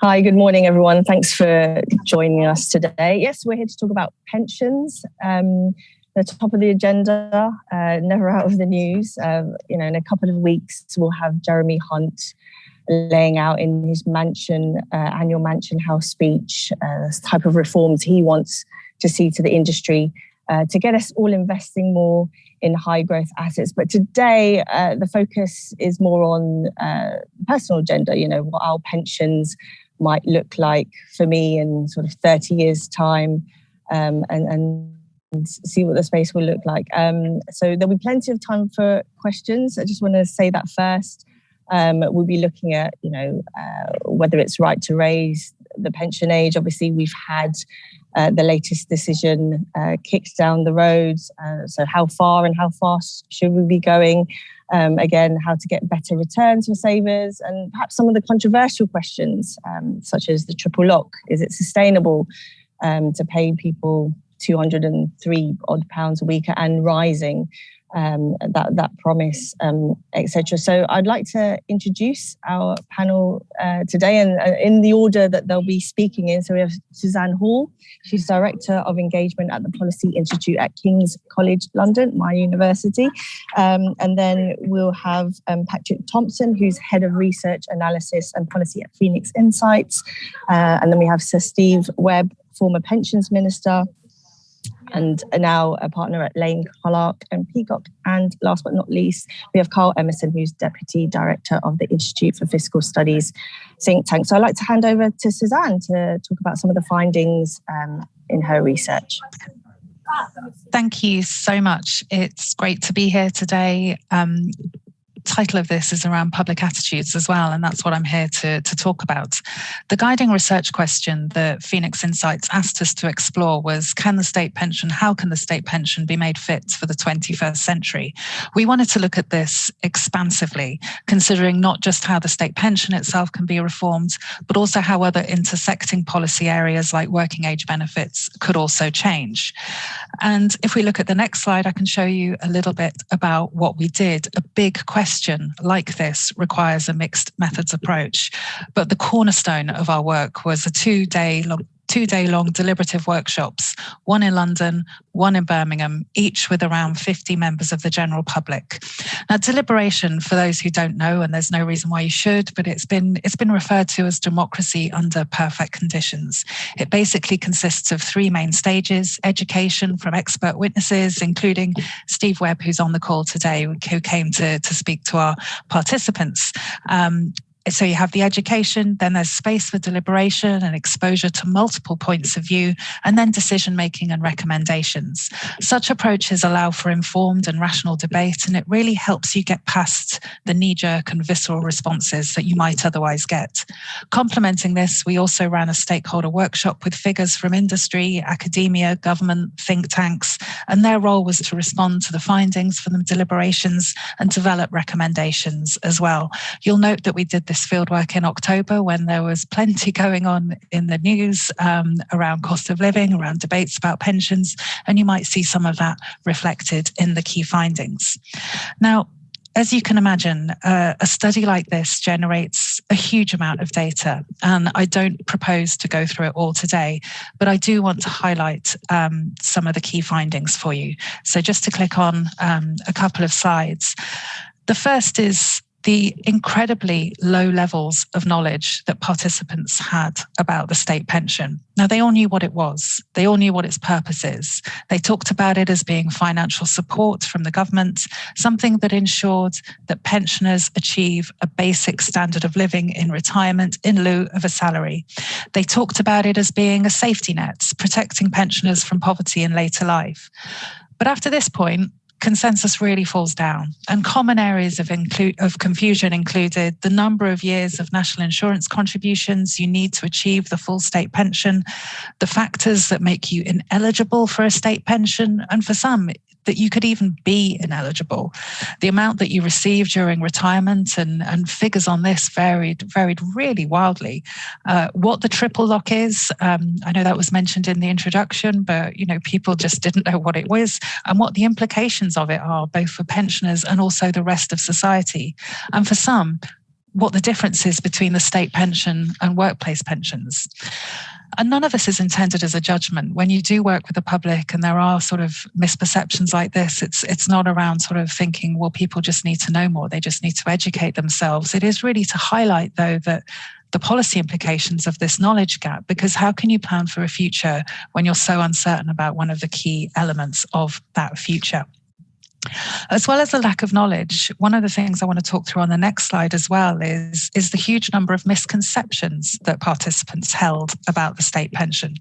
Hi, good morning, everyone. Thanks for joining us today. Yes, we're here to talk about pensions. The top of the agenda, never out of the news. In a couple of weeks, we'll have Jeremy Hunt laying out in his annual Mansion House speech, the type of reforms he wants to see to the industry to get us all investing more in high growth assets. But today, the focus is more on the personal agenda, what our pensions might look like for me in sort of 30 years' time, and see what the space will look like. So there'll be plenty of time for questions. I just want to say that first. We'll be looking at, whether it's right to raise the pension age. Obviously, we've had the latest decision kicked down the road. So how far and how fast should we be going? Again, how to get better returns for savers, and perhaps some of the controversial questions, such as the triple lock. Is it sustainable to pay people £203 odd a week and rising? That promise, etc. So I'd like to introduce our panel today, and in the order that they'll be speaking in. So we have Suzanne Hall. She's Director of Engagement at the Policy Institute at King's College London, my university. And then we'll have Patrick Thompson, who's Head of Research, Analysis and Policy at Phoenix Insights. And then we have Sir Steve Webb, former Pensions Minister, and now a partner at Lane Clark and Peacock. And last but not least, we have Carl Emerson, who's Deputy Director of the Institute for Fiscal Studies think tank. So I'd like to hand over to Suzanne to talk about some of the findings in her research. Thank you so much. It's great to be here today. Title of this is around public attitudes as well, and that's what I'm here to talk about. The guiding research question that Phoenix Insights asked us to explore was, how can the state pension be made fit for the 21st century? We wanted to look at this expansively, considering not just how the state pension itself can be reformed, but also how other intersecting policy areas like working age benefits could also change. And if we look at the next slide, I can show you a little bit about what we did. A big question like this requires a mixed methods approach, but the cornerstone of our work was a two-day-long deliberative workshops, one in London, one in Birmingham, each with around 50 members of the general public. Now, deliberation, for those who don't know, and there's no reason why you should, but it's been referred to as democracy under perfect conditions. It basically consists of three main stages: education from expert witnesses, including Steve Webb, who's on the call today, who came to speak to our participants. So you have the education, then there's space for deliberation and exposure to multiple points of view, and then decision-making and recommendations. Such approaches allow for informed and rational debate, and it really helps you get past the knee-jerk and visceral responses that you might otherwise get. Complementing this, we also ran a stakeholder workshop with figures from industry, academia, government, think tanks, and their role was to respond to the findings from the deliberations and develop recommendations as well. You'll note that we did this fieldwork in October when there was plenty going on in the news around cost of living, around debates about pensions, and you might see some of that reflected in the key findings. Now, as you can imagine, a study like this generates a huge amount of data, and I don't propose to go through it all today, but I do want to highlight some of the key findings for you. So just to click on a couple of slides. The first is the incredibly low levels of knowledge that participants had about the state pension. Now, they all knew what it was. They all knew what its purpose is. They talked about it as being financial support from the government, something that ensured that pensioners achieve a basic standard of living in retirement in lieu of a salary. They talked about it as being a safety net, protecting pensioners from poverty in later life. But after this point, consensus really falls down, and common areas of confusion included the number of years of national insurance contributions you need to achieve the full state pension, the factors that make you ineligible for a state pension, and for some, that you could even be ineligible. The amount that you receive during retirement and figures on this varied really wildly. What the triple lock is, I know that was mentioned in the introduction, but people just didn't know what it was and what the implications of it are, both for pensioners and also the rest of society. And for some, what the difference is between the state pension and workplace pensions. And none of this is intended as a judgment. When you do work with the public and there are sort of misperceptions like this, it's not around sort of thinking, well, people just need to know more. They just need to educate themselves. It is really to highlight, though, that the policy implications of this knowledge gap, because how can you plan for a future when you're so uncertain about one of the key elements of that future? As well as the lack of knowledge, one of the things I want to talk through on the next slide as well is the huge number of misconceptions that participants held about the state pension.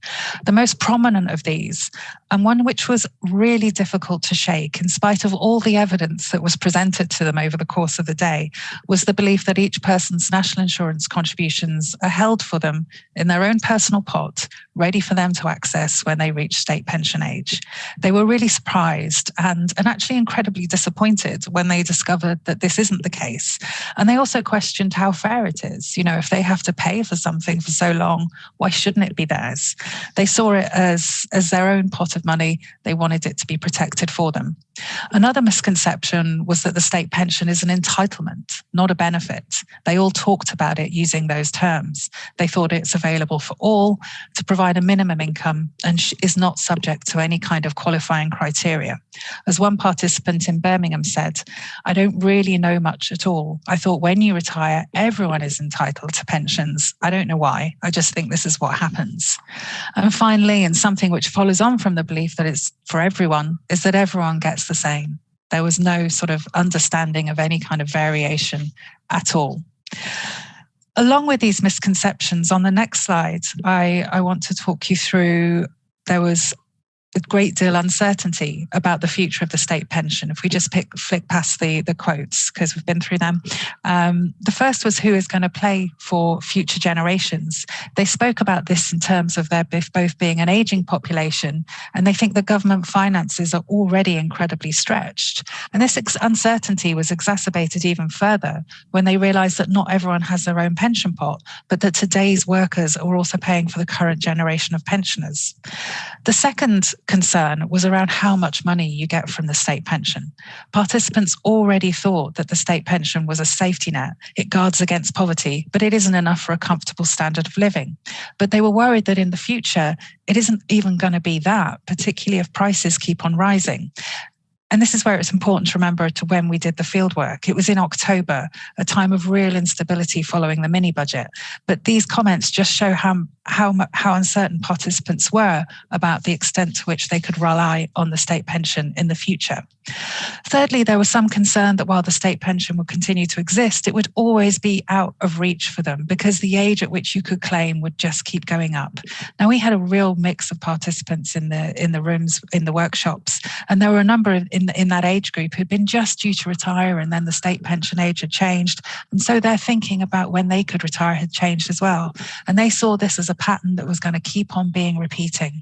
The most prominent of these, and one which was really difficult to shake in spite of all the evidence that was presented to them over the course of the day, was the belief that each person's national insurance contributions are held for them in their own personal pot, ready for them to access when they reach state pension age. They were really surprised and actually incredibly disappointed when they discovered that this isn't the case. And they also questioned how fair it is. You know, if they have to pay for something for so long, why shouldn't it be theirs? They saw it as their own pot of money. They wanted it to be protected for them. Another misconception was that the state pension is an entitlement, not a benefit. They all talked about it using those terms. They thought it's available for all to provide a minimum income and is not subject to any kind of qualifying criteria. As one participant in Birmingham said, I don't really know much at all. I thought when you retire, everyone is entitled to pensions. I don't know why. I just think this is what happens. And finally, and something which follows on from the belief that it's for everyone, is that everyone gets the same. There was no sort of understanding of any kind of variation at all. Along with these misconceptions, on the next slide, I want to talk you through, there was a great deal of uncertainty about the future of the state pension. If we just flick past the quotes, because we've been through them. The first was who is going to pay for future generations. They spoke about this in terms of there both being an aging population, and they think the government finances are already incredibly stretched. And this uncertainty was exacerbated even further when they realised that not everyone has their own pension pot, but that today's workers are also paying for the current generation of pensioners. The second concern was around how much money you get from the state pension. Participants already thought that the state pension was a safety net. It guards against poverty, but it isn't enough for a comfortable standard of living. But they were worried that in the future, it isn't even going to be that, particularly if prices keep on rising. And this is where it's important to remember to when we did the fieldwork. It was in October, a time of real instability following the mini budget. But these comments just show how uncertain participants were about the extent to which they could rely on the state pension in the future. Thirdly, there was some concern that while the state pension would continue to exist, it would always be out of reach for them because the age at which you could claim would just keep going up. Now, we had a real mix of participants in the rooms, in the workshops, and there were a number of in that age group who'd been just due to retire, and then the state pension age had changed. And so their thinking about when they could retire had changed as well. And they saw this as a pattern that was going to keep on being repeating.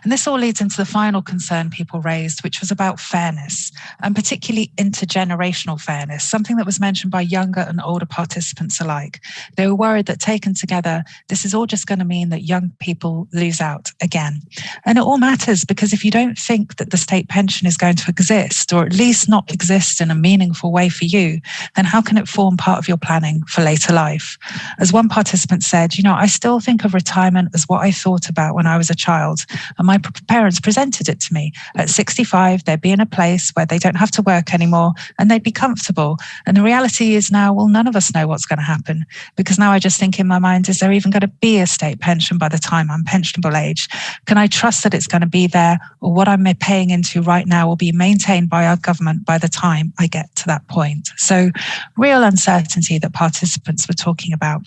And this all leads into the final concern people raised, which was about fairness, and particularly intergenerational fairness, something that was mentioned by younger and older participants alike. They were worried that taken together, this is all just going to mean that young people lose out again. And it all matters, because if you don't think that the state pension is going to exist, or at least not exist in a meaningful way for you, then how can it form part of your planning for later life? As one participant said, I still think of retirement as what I thought about when I was a child, and my parents presented it to me. At 65, they'd be in a place where they don't have to work anymore and they'd be comfortable. And the reality is now, well, none of us know what's going to happen, because now I just think in my mind, is there even going to be a state pension by the time I'm pensionable age? Can I trust that it's going to be there, or what I'm paying into right now will be maintained by our government by the time I get to that point? So real uncertainty that participants were talking about.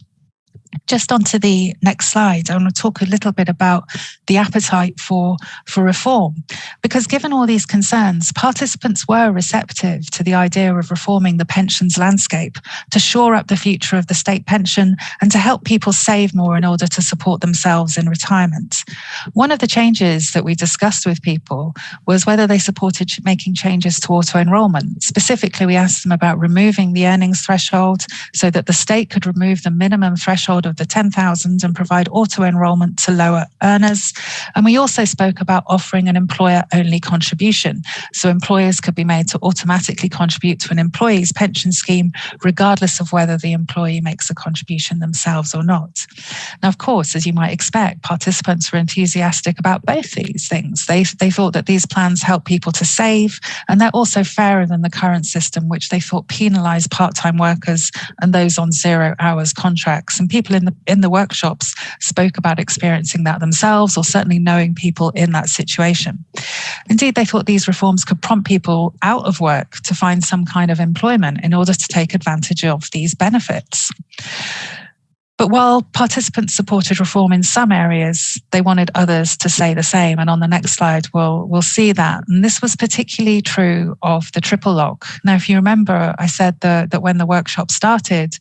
Just onto the next slide, I want to talk a little bit about the appetite for reform. Because given all these concerns, participants were receptive to the idea of reforming the pensions landscape to shore up the future of the state pension and to help people save more in order to support themselves in retirement. One of the changes that we discussed with people was whether they supported making changes to auto-enrollment. Specifically, we asked them about removing the earnings threshold so that the state could remove the minimum threshold threshold of the 10,000 and provide auto-enrollment to lower earners. And we also spoke about offering an employer-only contribution. So employers could be made to automatically contribute to an employee's pension scheme, regardless of whether the employee makes a contribution themselves or not. Now, of course, as you might expect, participants were enthusiastic about both these things. They thought that these plans help people to save, and they're also fairer than the current system, which they thought penalised part-time workers and those on 0 hours contracts. And people in the workshops spoke about experiencing that themselves, or certainly knowing people in that situation. Indeed, they thought these reforms could prompt people out of work to find some kind of employment in order to take advantage of these benefits. But while participants supported reform in some areas, they wanted others to say the same. And on the next slide, we'll see that. And this was particularly true of the triple lock. Now, if you remember, I said that when the workshop started,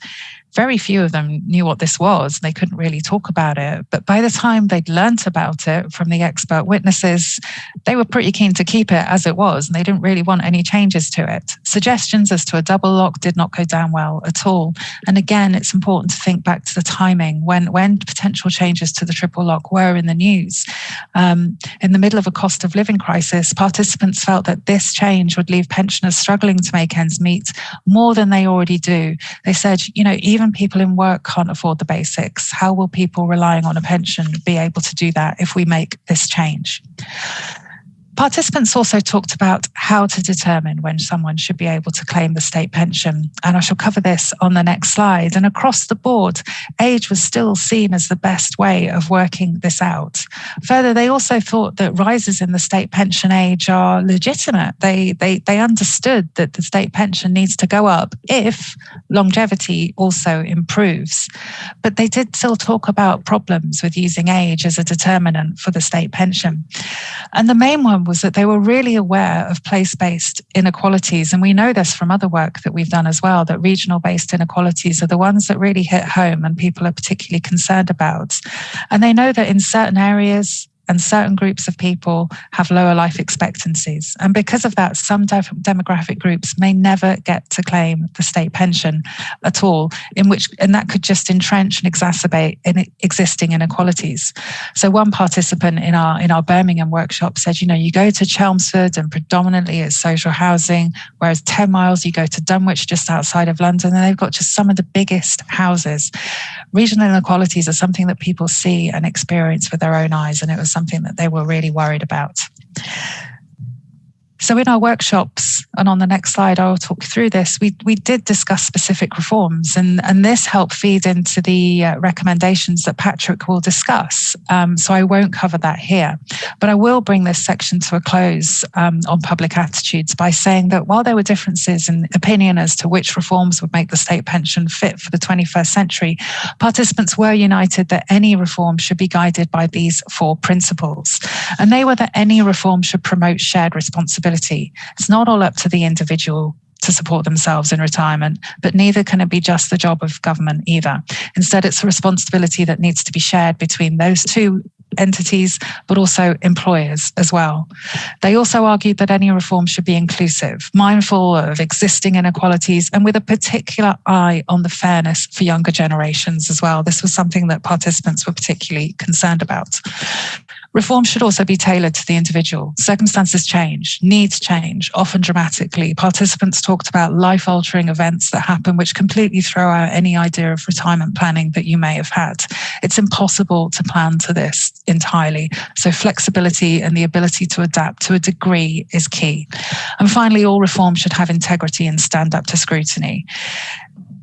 very few of them knew what this was. They couldn't really talk about it. But by the time they'd learnt about it from the expert witnesses, they were pretty keen to keep it as it was, and they didn't really want any changes to it. Suggestions as to a double lock did not go down well at all. And again, it's important to think back to the timing when potential changes to the triple lock were in the news. In the middle of a cost of living crisis, participants felt that this change would leave pensioners struggling to make ends meet more than they already do. They said, even people in work can't afford the basics. How will people relying on a pension be able to do that if we make this change? Participants also talked about how to determine when someone should be able to claim the state pension, and I shall cover this on the next slide. And across the board, age was still seen as the best way of working this out. Further, they also thought that rises in the state pension age are legitimate. They understood that the state pension needs to go up if longevity also improves. But they did still talk about problems with using age as a determinant for the state pension. And the main one was that they were really aware of place-based inequalities. And we know this from other work that we've done as well, that regional-based inequalities are the ones that really hit home and people are particularly concerned about. And they know that in certain areas and certain groups of people have lower life expectancies. And because of that, some demographic groups may never get to claim the state pension at all, and that could just entrench and exacerbate existing inequalities. So one participant in our Birmingham workshop said, you go to Chelmsford and predominantly it's social housing, whereas 10 miles you go to Dunwich just outside of London and they've got just some of the biggest houses. Regional inequalities are something that people see and experience with their own eyes, and it was something that they were really worried about. So in our workshops, and on the next slide, I'll talk through this, we did discuss specific reforms, and this helped feed into the recommendations that Patrick will discuss. So I won't cover that here, but I will bring this section to a close on public attitudes by saying that while there were differences in opinion as to which reforms would make the state pension fit for the 21st century, participants were united that any reform should be guided by these 4 principles. And they were that any reform should promote shared responsibility. It's not all up to the individual to support themselves in retirement, but neither can it be just the job of government either. Instead, it's a responsibility that needs to be shared between those 2 entities, but also employers as well. They also argued that any reform should be inclusive, mindful of existing inequalities, and with a particular eye on the fairness for younger generations as well. This was something that participants were particularly concerned about. Reform should also be tailored to the individual. Circumstances change, needs change, often dramatically. Participants talked about life-altering events that happen which completely throw out any idea of retirement planning that you may have had. It's impossible to plan to this entirely. So flexibility and the ability to adapt to a degree is key. And finally, all reform should have integrity and stand up to scrutiny.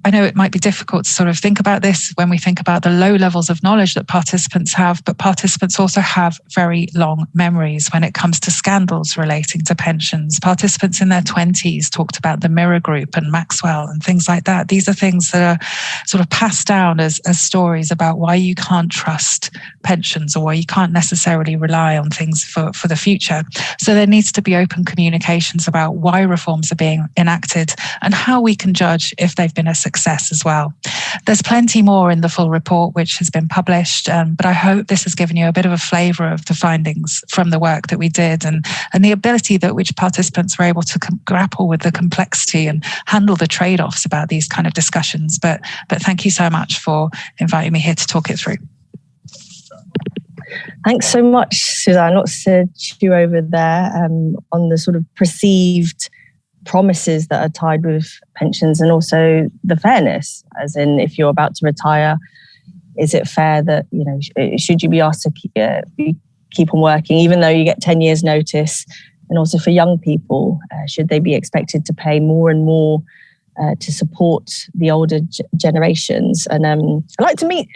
I know it might be difficult to sort of think about this when we think about the low levels of knowledge that participants have, but participants also have very long memories when it comes to scandals relating to pensions. Participants in their 20s talked about the Mirror Group and Maxwell and things like that. These are things that are sort of passed down as stories about why you can't trust pensions or why you can't necessarily rely on things for the future. So there needs to be open communications about why reforms are being enacted and how we can judge if they've been a success success as well. There's plenty more in the full report, which has been published, but I hope this has given you a bit of a flavour of the findings from the work that we did, and the ability that which participants were able to grapple with the complexity and handle the trade-offs about these kind of discussions. But thank you so much for inviting me here to talk it through. Thanks so much, Suzanne. Lots to chew over there on the sort of perceived promises that are tied with pensions, and also the fairness, as in, if you're about to retire, is it fair that, you know, should you be asked to keep on working even though you get 10 years notice? And also for young people, should they be expected to pay more and more to support the older generations? And I'd like to meet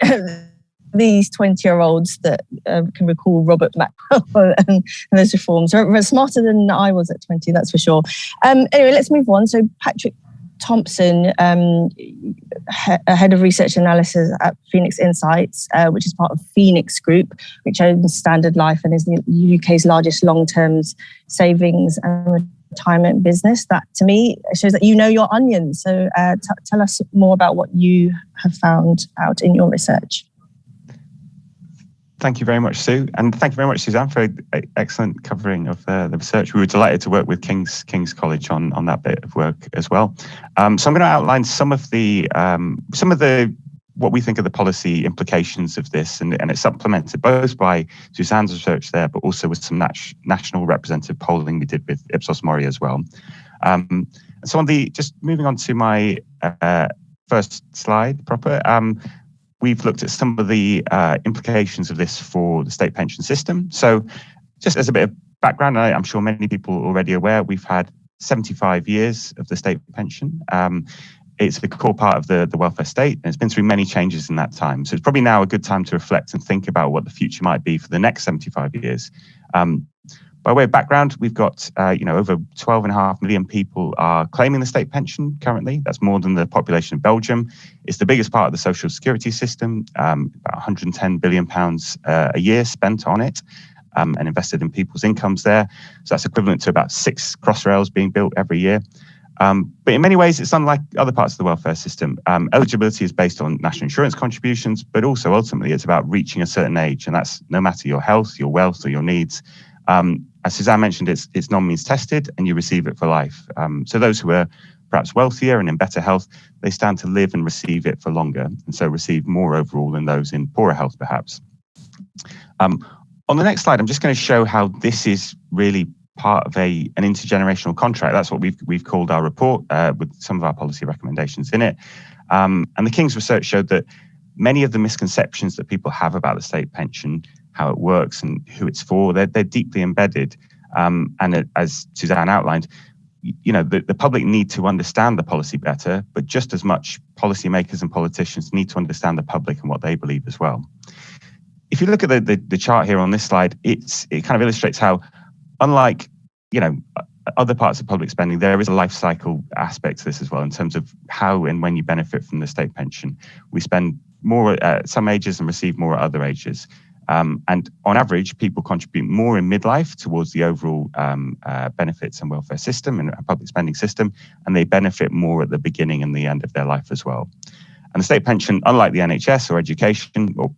these 20-year-olds that can recall Robert McCall and those reforms. They're smarter than I was at 20, that's for sure. Anyway, let's move on. So Patrick Thompson, head of research analysis at Phoenix Insights, which is part of Phoenix Group, which owns Standard Life and is the UK's largest long-term savings and retirement business. That, to me, shows that you know your onions. So tell us more about what you have found out in your research. Thank you very much, Sue. And thank you very much, Suzanne, for excellent covering of the research. We were delighted to work with King's College on that bit of work as well. So I'm going to outline some of the what we think are the policy implications of this, and it's supplemented both by Suzanne's research there, but also with some national representative polling we did with Ipsos Mori as well. So just moving on to my first slide proper, we've looked at some of the implications of this for the state pension system. So just as a bit of background, I'm sure many people are already aware, we've had 75 years of the state pension. It's a core part of the welfare state, and it's been through many changes in that time. So it's probably now a good time to reflect and think about what the future might be for the next 75 years. By way of background, we've got over 12.5 million people are claiming the state pension currently. That's more than the population of Belgium. It's the biggest part of the social security system, about £110 billion a year spent on it and invested in people's incomes there. So that's equivalent to about 6 Crossrails being built every year. But in many ways, it's unlike other parts of the welfare system. Eligibility is based on national insurance contributions, but also ultimately it's about reaching a certain age, and that's no matter your health, your wealth, or your needs. As Suzanne mentioned, it's non-means tested and you receive it for life. So those who are perhaps wealthier and in better health, they stand to live and receive it for longer, and so receive more overall than those in poorer health, perhaps. On the next slide, I'm just going to show how this is really part of an intergenerational contract. That's what we've called our report, with some of our policy recommendations in it. And the King's research showed that many of the misconceptions that people have about the state pension, how it works and who it's for, they're deeply embedded. And as Suzanne outlined, the public need to understand the policy better, but just as much policymakers and politicians need to understand the public and what they believe as well. If you look at the chart here on this slide, it kind of illustrates how, unlike other parts of public spending, there is a life cycle aspect to this as well, in terms of how and when you benefit from the state pension. We spend more at some ages and receive more at other ages. And on average, people contribute more in midlife towards the overall benefits and welfare system and public spending system, and they benefit more at the beginning and the end of their life as well. And the state pension, unlike the NHS or education or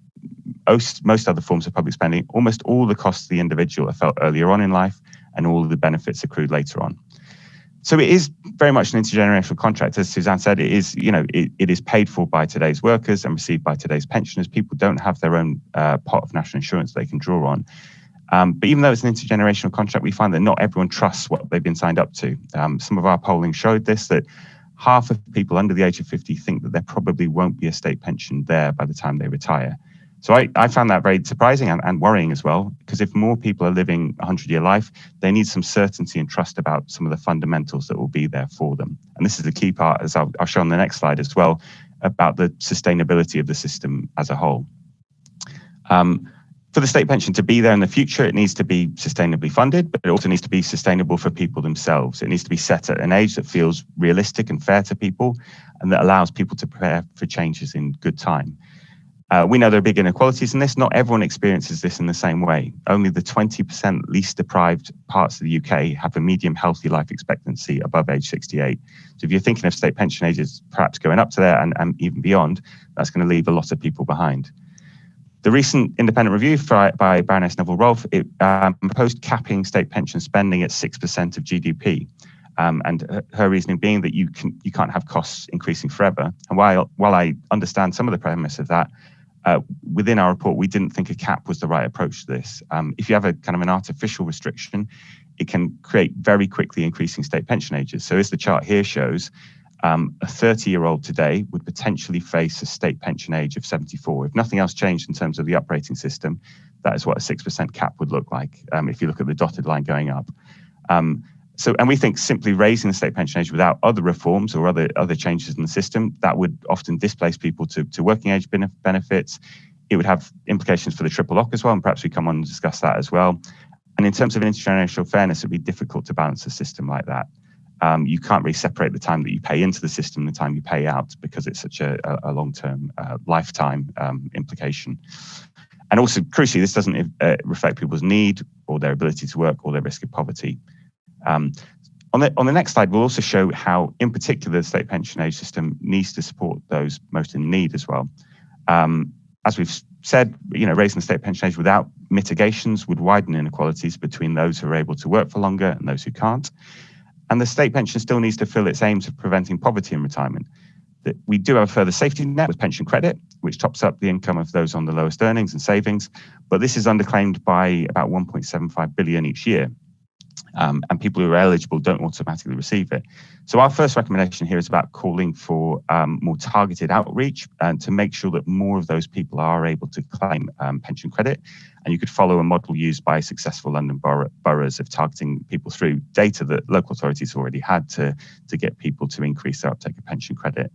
most other forms of public spending, almost all the costs of the individual are felt earlier on in life, and all of the benefits accrued later on. So it is very much an intergenerational contract. As Suzanne said, it is, it is paid for by today's workers and received by today's pensioners. People don't have their own pot of national insurance they can draw on. But even though it's an intergenerational contract, we find that not everyone trusts what they've been signed up to. Some of our polling showed this, that half of people under the age of 50 think that there probably won't be a state pension there by the time they retire. So I found that very surprising and worrying as well, because if more people are living a 100-year life, they need some certainty and trust about some of the fundamentals that will be there for them. And this is the key part, as I'll show on the next slide as well, about the sustainability of the system as a whole. For the state pension to be there in the future, it needs to be sustainably funded, but it also needs to be sustainable for people themselves. It needs to be set at an age that feels realistic and fair to people, and that allows people to prepare for changes in good time. We know there are big inequalities in this. Not everyone experiences this in the same way. Only the 20% least deprived parts of the UK have a medium healthy life expectancy above age 68. So if you're thinking of state pension ages perhaps going up to there and even beyond, that's going to leave a lot of people behind. The recent independent review by Baroness Neville-Rolfe, it proposed capping state pension spending at 6% of GDP. And her reasoning being that you can't have costs increasing forever. And while I understand some of the premise of that, within our report, we didn't think a cap was the right approach to this. If you have a kind of an artificial restriction, it can create very quickly increasing state pension ages. So as the chart here shows, a 30-year-old today would potentially face a state pension age of 74. If nothing else changed in terms of the uprating system, that is what a 6% cap would look like if you look at the dotted line going up. And we think simply raising the state pension age without other reforms or other changes in the system, that would often displace people to working age benefits. It would have implications for the triple lock as well, and perhaps we come on and discuss that as well. And in terms of intergenerational fairness, it'd be difficult to balance a system like that. You can't really separate the time that you pay into the system and the time you pay out because it's such a long-term lifetime implication. And also, crucially, this doesn't reflect people's need or their ability to work or their risk of poverty. On the next slide, we'll also show how, in particular, the state pension age system needs to support those most in need as well. As we've said, raising the state pension age without mitigations would widen inequalities between those who are able to work for longer and those who can't. And the state pension still needs to fill its aims of preventing poverty in retirement. We do have a further safety net with pension credit, which tops up the income of those on the lowest earnings and savings, but this is underclaimed by about 1.75 billion each year. And people who are eligible don't automatically receive it. So our first recommendation here is about calling for more targeted outreach and to make sure that more of those people are able to claim pension credit. And you could follow a model used by successful London boroughs of targeting people through data that local authorities already had to get people to increase their uptake of pension credit.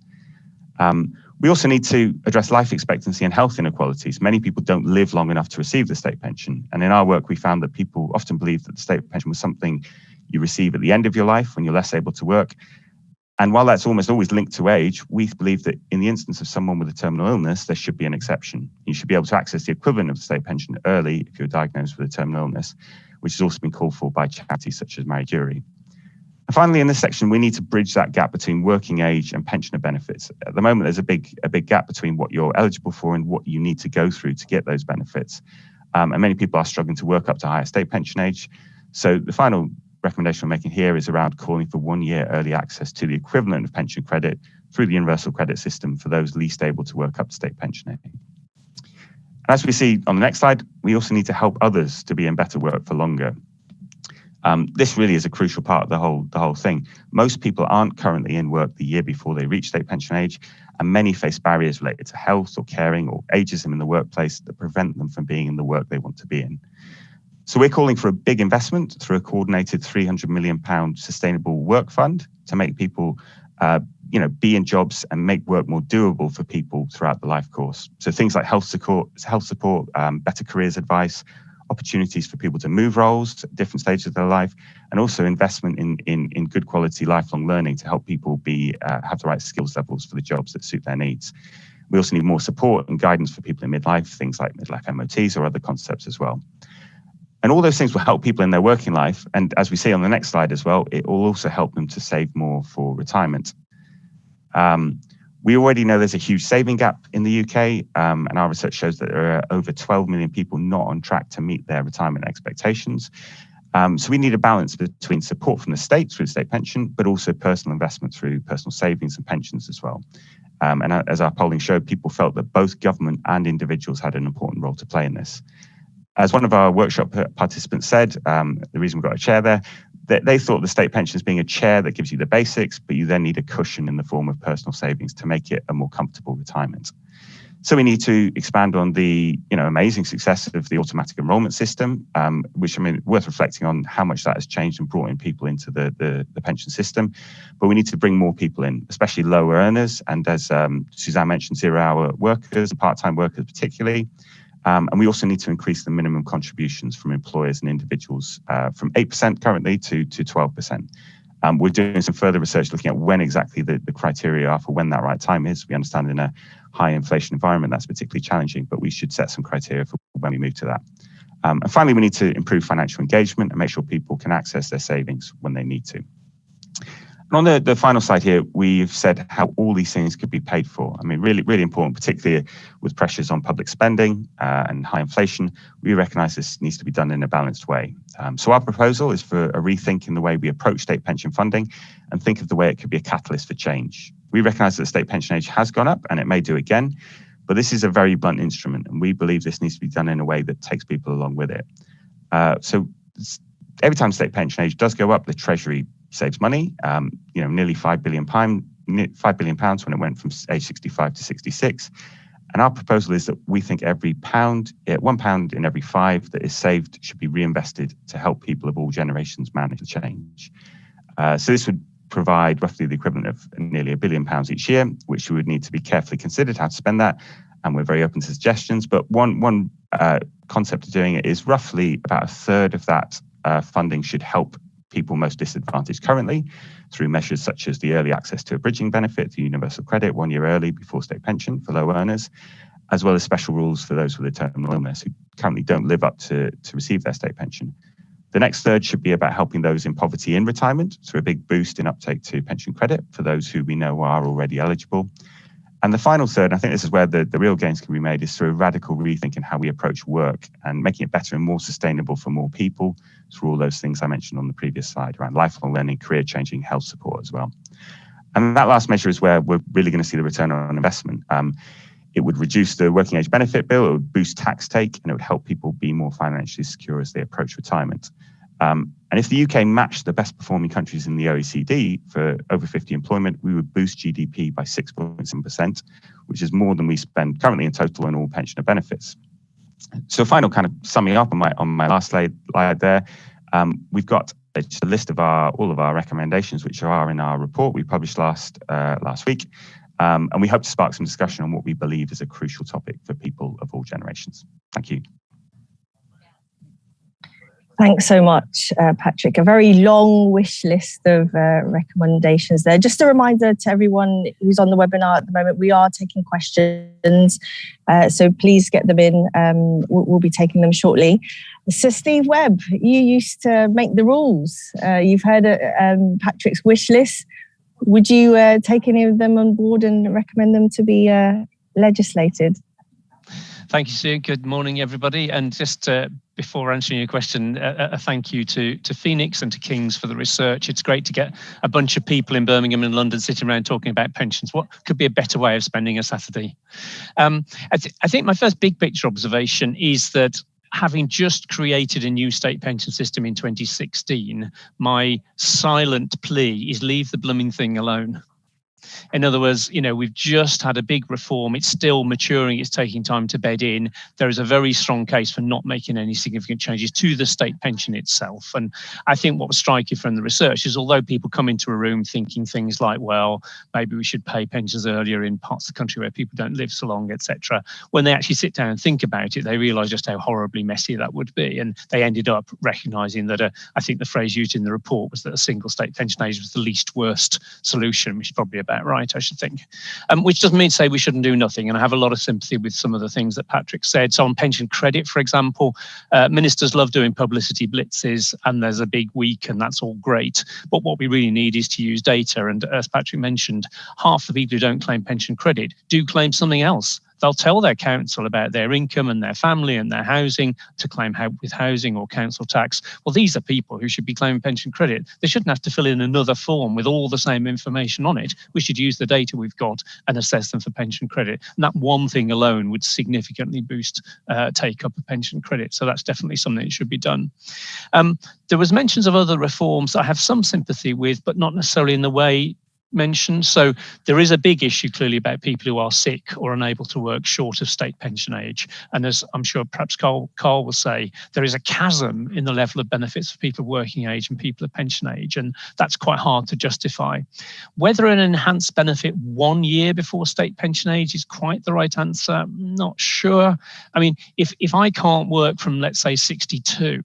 We also need to address life expectancy and health inequalities. Many people don't live long enough to receive the state pension. And in our work, we found that people often believe that the state pension was something you receive at the end of your life when you're less able to work. And while that's almost always linked to age, we believe that in the instance of someone with a terminal illness, there should be an exception. You should be able to access the equivalent of the state pension early if you're diagnosed with a terminal illness, which has also been called for by charities such as Marie Curie. And finally, in this section, we need to bridge that gap between working age and pensioner benefits. At the moment, there's a big gap between what you're eligible for and what you need to go through to get those benefits. And many people are struggling to work up to higher state pension age. So the final recommendation we're making here is around calling for 1 year early access to the equivalent of pension credit through the universal credit system for those least able to work up to state pension age. And as we see on the next slide, we also need to help others to be in better work for longer. This really is a crucial part of the whole thing. Most people aren't currently in work the year before they reach state pension age, and many face barriers related to health or caring or ageism in the workplace that prevent them from being in the work they want to be in. So we're calling for a big investment through a coordinated £300 million sustainable work fund to make people be in jobs and make work more doable for people throughout the life course. So things like health support, better careers advice, opportunities for people to move roles at different stages of their life, and also investment in good quality lifelong learning to help people have the right skills levels for the jobs that suit their needs. We also need more support and guidance for people in midlife, things like midlife MOTs or other concepts as well. And all those things will help people in their working life. And as we see on the next slide as well, it will also help them to save more for retirement. We already know there's a huge saving gap in the UK, and our research shows that there are over 12 million people not on track to meet their retirement expectations. So we need a balance between support from the state through the state pension, but also personal investment through personal savings and pensions as well. And as our polling showed, people felt that both government and individuals had an important role to play in this. As one of our workshop participants said, the reason we've got a chair there, that they thought the state pension as being a chair that gives you the basics, but you then need a cushion in the form of personal savings to make it a more comfortable retirement. So we need to expand on the amazing success of the automatic enrolment system, which worth reflecting on how much that has changed and brought in people into the pension system. But we need to bring more people in, especially lower earners, and as Suzanne mentioned, 0-hour workers and part-time workers particularly. And we also need to increase the minimum contributions from employers and individuals from 8% currently to 12%. We're doing some further research looking at when exactly the criteria are for when that right time is. We understand in a high inflation environment that's particularly challenging, but we should set some criteria for when we move to that. And finally, we need to improve financial engagement and make sure people can access their savings when they need to. And on the final slide here, we've said how all these things could be paid for. I mean, really, really important, particularly with pressures on public spending and high inflation. We recognise this needs to be done in a balanced way. So our proposal is for a rethink in the way we approach state pension funding and think of the way it could be a catalyst for change. We recognise that the state pension age has gone up and it may do again, but this is a very blunt instrument, and we believe this needs to be done in a way that takes people along with it. So every time state pension age does go up, the Treasury saves money. Nearly £5 billion when it went from age 65 to 66. And our proposal is that we think every £1 in every 5 that is saved should be reinvested to help people of all generations manage the change. So this would provide roughly the equivalent of nearly £1 billion each year, which we would need to be carefully considered how to spend that. And we're very open to suggestions. But one concept of doing it is roughly about a third of that funding should help people most disadvantaged currently through measures such as the early access to a bridging benefit, the universal credit 1 year early before state pension for low earners, as well as special rules for those with a terminal illness who currently don't live up to receive their state pension. The next third should be about helping those in poverty in retirement through a big boost in uptake to pension credit for those who we know are already eligible. And the final third, I think this is where the real gains can be made, is through a radical rethink in how we approach work and making it better and more sustainable for more people through all those things I mentioned on the previous slide around lifelong learning, career changing, health support as well. And that last measure is where we're really going to see the return on investment. It would reduce the working age benefit bill, it would boost tax take, and it would help people be more financially secure as they approach retirement. And if the UK matched the best performing countries in the OECD for over 50 employment, we would boost GDP by 6.7%, which is more than we spend currently in total on all pensioner benefits. So final kind of summing up on my last slide there, we've got just a list of all of our recommendations, which are in our report we published last week. And we hope to spark some discussion on what we believe is a crucial topic for people of all generations. Thank you. Thanks so much, Patrick. A very long wish list of recommendations there. Just a reminder to everyone who's on the webinar at the moment, we are taking questions, so please get them in. We'll be taking them shortly. So Steve Webb, you used to make the rules. You've heard Patrick's wish list. Would you take any of them on board and recommend them to be legislated? Thank you, Sue. Good morning, everybody. And just before answering your question, a thank you to Phoenix and to King's for the research. It's great to get a bunch of people in Birmingham and London sitting around talking about pensions. What could be a better way of spending a Saturday? I think my first big picture observation is that having just created a new state pension system in 2016, my silent plea is leave the blooming thing alone. In other words, we've just had a big reform. It's still maturing. It's taking time to bed in. There is a very strong case for not making any significant changes to the state pension itself. And I think what was striking from the research is although people come into a room thinking things like, well, maybe we should pay pensions earlier in parts of the country where people don't live so long, etc., when they actually sit down and think about it, they realise just how horribly messy that would be. And they ended up recognising that I think the phrase used in the report was that a single state pension age was the least worst solution, which is probably about right, I should think. Which doesn't mean to say we shouldn't do nothing. And I have a lot of sympathy with some of the things that Patrick said. So on pension credit, for example, ministers love doing publicity blitzes and there's a big week and that's all great. But what we really need is to use data. And as Patrick mentioned, half the people who don't claim pension credit do claim something else. They'll tell their council about their income and their family and their housing to claim help with housing or council tax. Well, these are people who should be claiming pension credit. They shouldn't have to fill in another form with all the same information on it. We should use the data we've got and assess them for pension credit. And that one thing alone would significantly boost take up of pension credit. So that's definitely something that should be done. There was mentions of other reforms I have some sympathy with, but not necessarily in the way mentioned. So there is a big issue clearly about people who are sick or unable to work short of state pension age. And as I'm sure perhaps Carl will say, there is a chasm in the level of benefits for people of working age and people of pension age. And that's quite hard to justify. Whether an enhanced benefit 1 year before state pension age is quite the right answer, I'm not sure. I mean, if I can't work from, let's say, 62,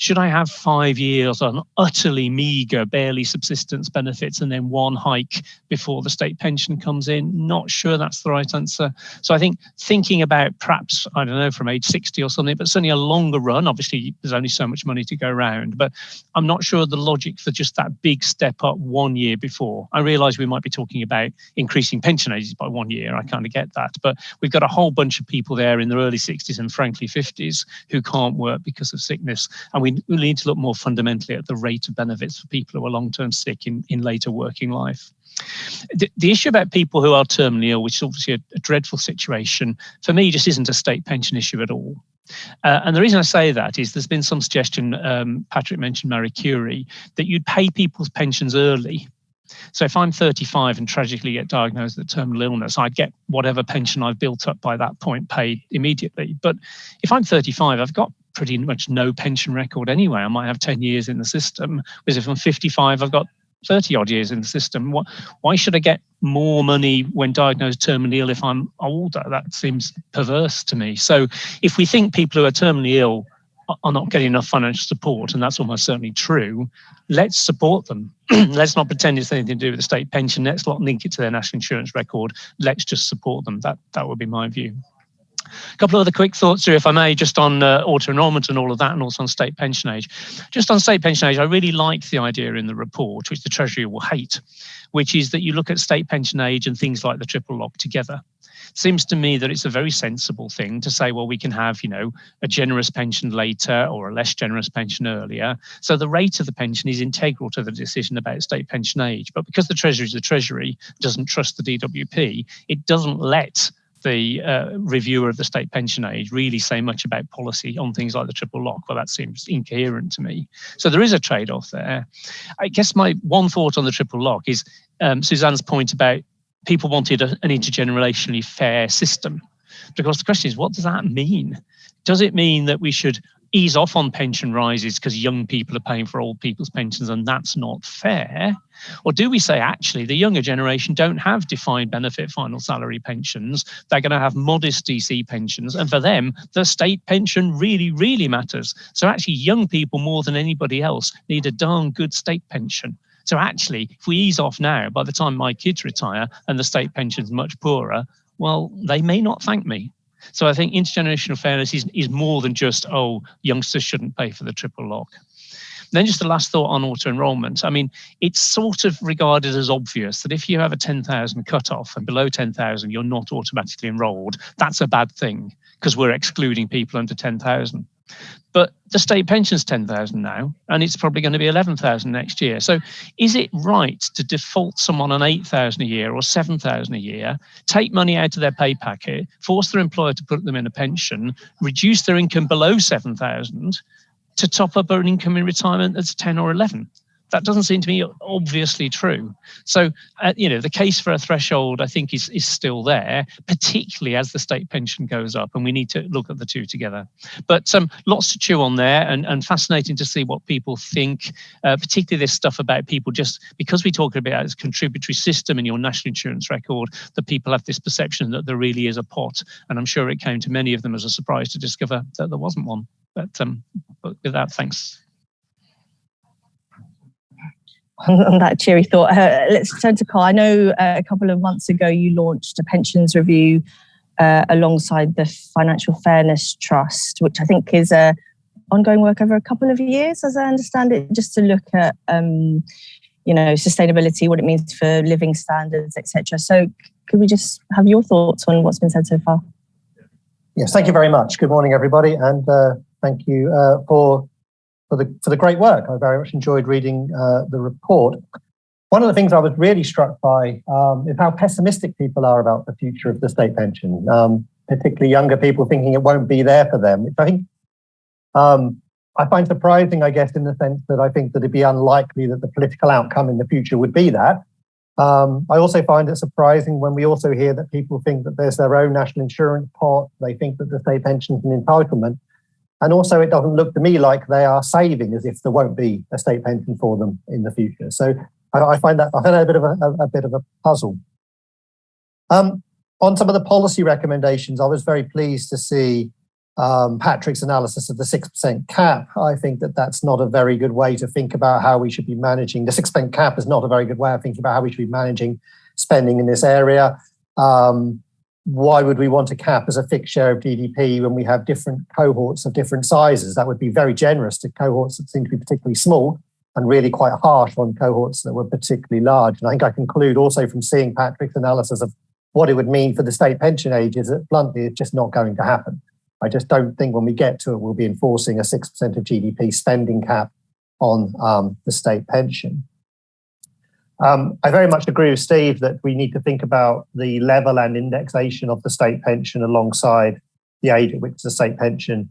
Should I have 5 years on utterly meagre, barely subsistence benefits and then one hike before the state pension comes in? Not sure that's the right answer. So I think thinking about perhaps, I don't know, from age 60 or something, but certainly a longer run. Obviously, there's only so much money to go around, but I'm not sure the logic for just that big step up 1 year before. I realise we might be talking about increasing pension ages by 1 year. I kind of get that. But we've got a whole bunch of people there in their early 60s and frankly 50s who can't work because of sickness. And we need to look more fundamentally at the rate of benefits for people who are long-term sick in later working life. The issue about people who are terminally ill, which is obviously a dreadful situation, for me just isn't a state pension issue at all. And the reason I say that is there's been some suggestion, Patrick mentioned Marie Curie, that you'd pay people's pensions early. So if I'm 35 and tragically get diagnosed with a terminal illness, I'd get whatever pension I've built up by that point paid immediately. But if I'm 35, I've got pretty much no pension record anyway. I might have 10 years in the system, whereas if I'm 55, I've got 30 odd years in the system. Why should I get more money when diagnosed terminally ill if I'm older? That seems perverse to me. So if we think people who are terminally ill are not getting enough financial support, and that's almost certainly true, let's support them. Let's not pretend it's anything to do with the state pension. Let's not link it to their national insurance record. Let's just support them. That would be my view. A couple of other quick thoughts here, if I may, just on auto-enrolment and all of that, and also on state pension age. Just on state pension age, I really like the idea in the report, which the Treasury will hate, which is that you look at state pension age and things like the triple lock together. Seems to me that it's a very sensible thing to say, well, we can have, a generous pension later or a less generous pension earlier. So the rate of the pension is integral to the decision about state pension age. But because the Treasury doesn't trust the DWP, it doesn't let the reviewer of the state pension age really say much about policy on things like the triple lock. Well, that seems incoherent to me. So there is a trade-off there. I guess my one thought on the triple lock is Suzanne's point about people wanted an intergenerationally fair system. Because the question is, what does that mean? Does it mean that we should ease off on pension rises because young people are paying for old people's pensions and that's not fair? Or do we say, actually, the younger generation don't have defined benefit final salary pensions, they're going to have modest DC pensions, and for them, the state pension really, really matters. So actually, young people more than anybody else need a darn good state pension. So actually, if we ease off now, by the time my kids retire and the state pension's much poorer, well, they may not thank me. So I think intergenerational fairness is more than just, youngsters shouldn't pay for the triple lock. Then just a last thought on auto-enrolment. I mean, it's sort of regarded as obvious that if you have a 10,000 cutoff and below 10,000, you're not automatically enrolled. That's a bad thing because we're excluding people under 10,000. But the state pension's 10,000 now, and it's probably going to be 11,000 next year. So is it right to default someone on 8,000 a year or 7,000 a year, take money out of their pay packet, force their employer to put them in a pension, reduce their income below 7,000 to top up an income in retirement that's 10 or 11? That doesn't seem to me obviously true. So, the case for a threshold, I think, is still there, particularly as the state pension goes up, and we need to look at the two together. But lots to chew on there, and fascinating to see what people think, particularly this stuff about people just because we talk about it as a contributory system in your national insurance record, that people have this perception that there really is a pot. And I'm sure it came to many of them as a surprise to discover that there wasn't one. But with that, thanks. On that cheery thought, let's turn to Carl. I know a couple of months ago you launched a pensions review alongside the Financial Fairness Trust, which I think is ongoing work over a couple of years, as I understand it, just to look at sustainability, what it means for living standards, etc. So could we just have your thoughts on what's been said so far? Yes, thank you very much. Good morning, everybody, and thank you for the great work. I very much enjoyed reading the report. One of the things I was really struck by is how pessimistic people are about the future of the state pension, particularly younger people thinking it won't be there for them, which I think I find surprising, I guess, in the sense that I think that it'd be unlikely that the political outcome in the future would be that. I also find it surprising when we also hear that people think that there's their own national insurance pot, they think that the state pension is an entitlement. And also, it doesn't look to me like they are saving as if there won't be a state pension for them in the future. So I find that a bit of a puzzle. On some of the policy recommendations, I was very pleased to see Patrick's analysis of the 6% cap. I think that that's not a very good way to think about how we should be managing. The 6% cap is not a very good way of thinking about how we should be managing spending in this area. Why would we want a cap as a fixed share of GDP when we have different cohorts of different sizes? That would be very generous to cohorts that seem to be particularly small and really quite harsh on cohorts that were particularly large. And I think I conclude also from seeing Patrick's analysis of what it would mean for the state pension age is that bluntly, it's just not going to happen. I just don't think when we get to it, we'll be enforcing a 6% of GDP spending cap on the state pension. I very much agree with Steve that we need to think about the level and indexation of the state pension alongside the age at which the state pension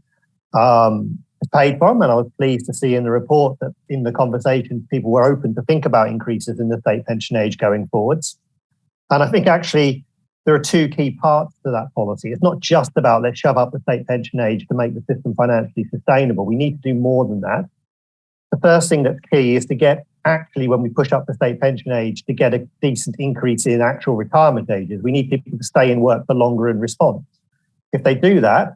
is paid from. And I was pleased to see in the report that in the conversations, people were open to think about increases in the state pension age going forwards. And I think actually there are two key parts to that policy. It's not just about let's shove up the state pension age to make the system financially sustainable. We need to do more than that. The first thing that's key is to get actually, when we push up the state pension age, to get a decent increase in actual retirement ages. We need people to stay in work for longer in response. If they do that,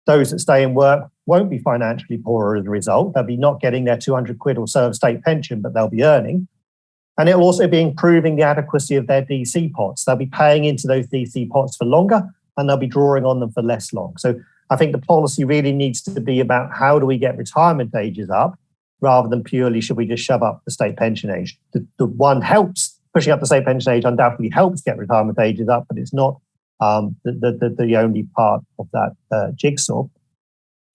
those that stay in work won't be financially poorer as a result. They'll be not getting their 200 quid or so of state pension, but they'll be earning. And it'll also be improving the adequacy of their DC pots. They'll be paying into those DC pots for longer, and they'll be drawing on them for less long. So I think the policy really needs to be about how do we get retirement ages up, rather than purely should we just shove up the state pension age. The one helps, pushing up the state pension age undoubtedly helps get retirement ages up, but it's not the only part of that jigsaw.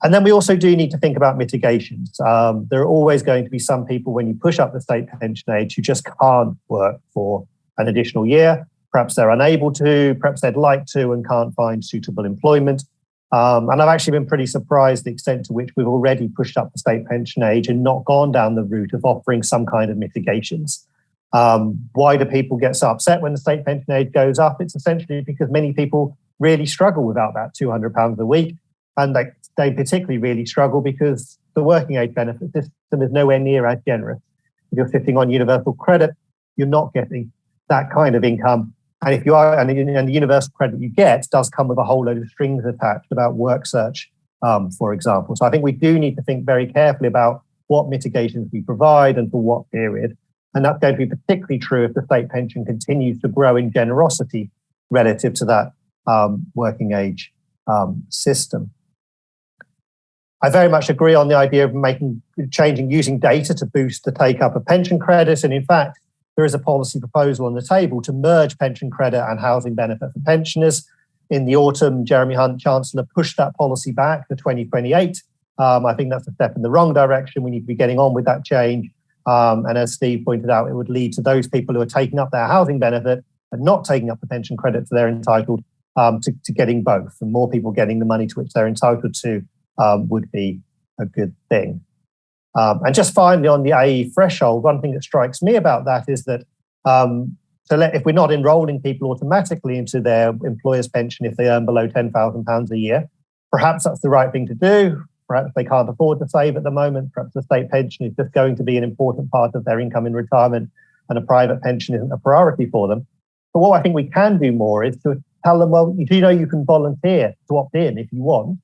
And then we also do need to think about mitigations. There are always going to be some people when you push up the state pension age who just can't work for an additional year. Perhaps they're unable to, perhaps they'd like to and can't find suitable employment. And I've actually been pretty surprised the extent to which we've already pushed up the state pension age and not gone down the route of offering some kind of mitigations. Why do people get so upset when the state pension age goes up? It's essentially because many people really struggle without that £200 a week. And they particularly really struggle because the working age benefit system is nowhere near as generous. If you're sitting on universal credit, you're not getting that kind of income. And if you are, and the universal credit you get does come with a whole load of strings attached about work search, for example. So I think we do need to think very carefully about what mitigations we provide and for what period. And that's going to be particularly true if the state pension continues to grow in generosity relative to that working age system. I very much agree on the idea of using data to boost the take-up of pension credits. And in fact, there is a policy proposal on the table to merge pension credit and housing benefit for pensioners. In the autumn, Jeremy Hunt, Chancellor, pushed that policy back to 2028. I think that's a step in the wrong direction. We need to be getting on with that change. And as Steve pointed out, it would lead to those people who are taking up their housing benefit and not taking up the pension credits they're entitled to getting both. And more people getting the money to which they're entitled to would be a good thing. And just finally, on the AE threshold, one thing that strikes me about that is that if we're not enrolling people automatically into their employer's pension if they earn below £10,000 a year, perhaps that's the right thing to do. Perhaps they can't afford to save at the moment. Perhaps the state pension is just going to be an important part of their income in retirement and a private pension isn't a priority for them. But what I think we can do more is to tell them, well, you can volunteer to opt in if you want.